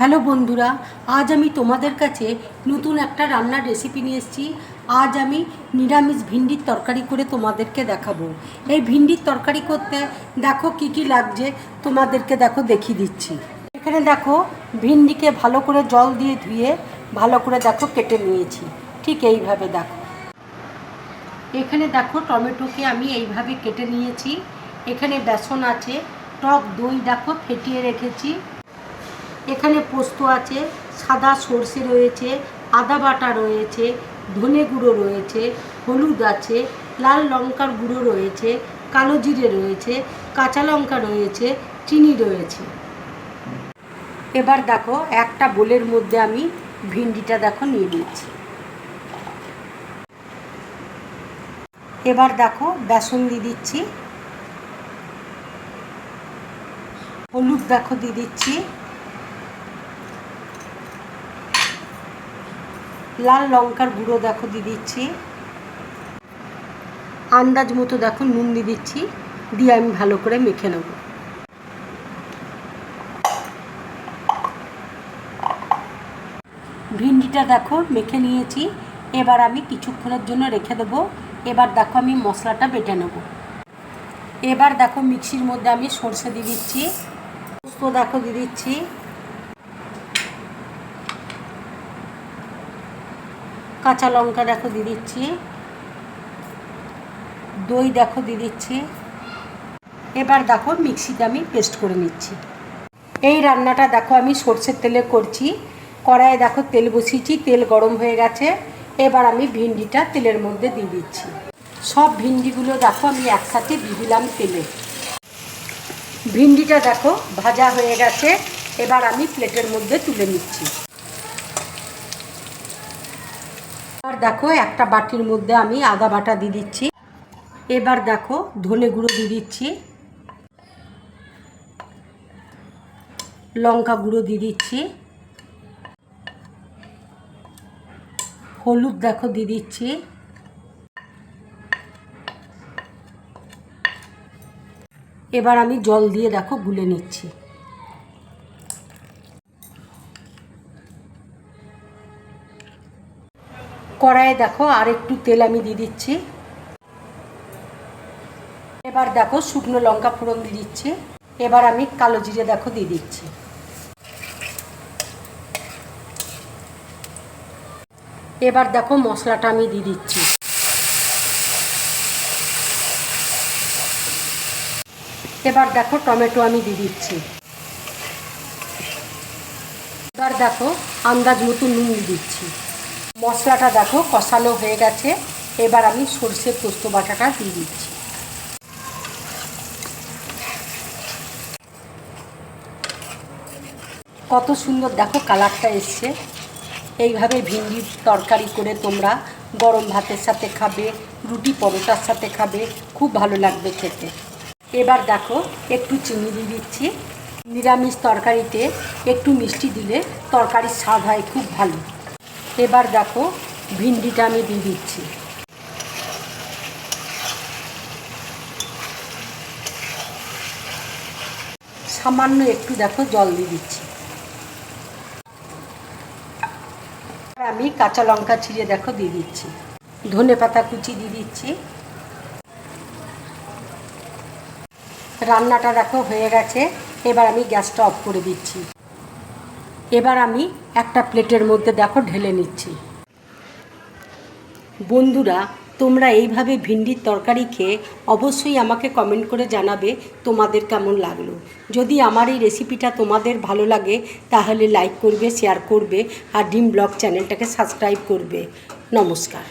Hello বন্ধুরা, আজ আমি তোমাদের কাছে নতুন একটা রান্নার রেসিপি নিয়ে এসেছি। আজ আমি নিরামিষ ভিন্ডির তরকারি করে তোমাদেরকে দেখাবো। এই ভিন্ডির তরকারি করতে দেখো কি কি লাগছে, তোমাদেরকে দেখো দেখিয়ে দিচ্ছি। এখানে দেখো ভিন্ডিকে ভালো করে জল দিয়ে ধুয়ে ভালো করে দেখো কেটে নিয়েছি, ঠিক এইভাবে দেখো। এখানে দেখো টমেটোকে আমি এইভাবে কেটে নিয়েছি। এখানে বেসন আছে, টক দই দেখো ফেটিয়ে রেখেছি। এখানে পোস্ত আছে, সাদা সর্ষে রয়েছে, আদা বাটা রয়েছে, ধনে গুঁড়ো রয়েছে, হলুদ আছে, লাল লঙ্কার গুঁড়ো রয়েছে, কালো জিরে রয়েছে, কাঁচা লঙ্কা রয়েছে, চিনি রয়েছে। এবার দেখো একটা বোলের মধ্যে আমি ভিন্ডিটা দেখো নিয়ে নিচ্ছি। এবার দেখো বেসন দিয়ে দিচ্ছি, হলুদ দেখো দিয়ে দিচ্ছি, লাল লঙ্কার গুঁড়ো দেখো দিয়ে দিচ্ছি, আন্দাজ মতো দেখো নুন দিয়ে দিচ্ছি, দিয়ে আমি ভালো করে মেখে নেব। ভিন্ডিটা দেখো মেখে নিয়েছি, এবার আমি কিছুক্ষণের জন্য রেখে দেবো। এবার দেখো আমি মশলাটা বেটে নেব। এবার দেখো মিক্সির মধ্যে আমি সরষে দিয়ে দিচ্ছি, পোস্ত দেখো দিয়ে দিচ্ছি, কাঁচা লঙ্কা দেখো দিয়ে দিচ্ছি, দই দেখো দিয়ে দিচ্ছি। এবার দেখো মিক্সিতে আমি পেস্ট করে নিচ্ছি। এই রান্নাটা দেখো আমি সরষের তেলে করছি। কড়াইয়ে দেখো তেল বসিয়েছি, তেল গরম হয়ে গেছে। এবার আমি ভিন্ডিটা তেলের মধ্যে দিয়ে দিচ্ছি। সব ভিন্ডিগুলো দেখো আমি একসাথে দিয়ে দিলাম তেলে। ভিন্ডিটা দেখো ভাজা হয়ে গেছে, এবার আমি প্লেটের মধ্যে তুলে নিচ্ছি। এবার দেখো একটা বাটির মধ্যে আমি আদা বাটা দিয়ে দিচ্ছি। এবার দেখো ধনে গুঁড়ো দিয়ে দিচ্ছি, লঙ্কা গুঁড়ো দিয়ে দিচ্ছি, হলুদ দেখো দিয়ে দিচ্ছি, এবার আমি জল দিয়ে দেখো গুলে নিচ্ছি। কড়াইয়ে দেখো আর একটু তেল আমি দিয়ে দিচ্ছি। এবার দেখো শুকনো লঙ্কা ফোড়ন দিয়ে দিচ্ছি। এবার আমি কালো জিরে দেখো দিয়ে দিচ্ছি। এবার দেখো মশলাটা আমি দিয়ে দিচ্ছি। এবার দেখো টমেটো আমি দিয়ে দিচ্ছি। এবার দেখো আন্দাজ মতো নুন দিয়ে দিচ্ছি। মশলাটা দেখো কষানো হয়ে গেছে, এবার আমি সরষে পোস্ত বাটাটা দিয়ে দিচ্ছি। কত সুন্দর দেখো কালারটা এসছে। এইভাবে ভিন্ডির তরকারি করে তোমরা গরম ভাতের সাথে খাবে, রুটি পরোটার সাথে খাবে, খুব ভালো লাগবে খেতে। এবার দেখো একটু চিনি দিয়ে দিচ্ছি। নিরামিষ তরকারিতে একটু মিষ্টি দিলে তরকারির স্বাদ হয় খুব ভালো। এবার দেখো ভিন্ডিটা আমি দিয়ে দিচ্ছি। সামান্য একটু দেখো জল দিয়ে দিচ্ছি। আমি কাঁচা লঙ্কা ছিঁড়ে দেখো দিয়ে দিচ্ছি, ধনে পাতা কুচি দিয়ে দিচ্ছি। রান্নাটা দেখো হয়ে গেছে, এবার আমি গ্যাসটা অফ করে দিচ্ছি। এবার আমি একটা প্লেটের মধ্যে দেখো ঢেলে নিচ্ছি। বন্ধুরা, তোমরা এইভাবে ভিন্ডির তরকারি খেয়ে অবশ্যই আমাকে কমেন্ট করে জানাবে তোমাদের কেমন লাগলো। যদি আমার এই রেসিপিটা তোমাদের ভালো লাগে তাহলে লাইক করবে, শেয়ার করবে আর ডিম ব্লগ চ্যানেলটাকে সাবস্ক্রাইব করবে। নমস্কার।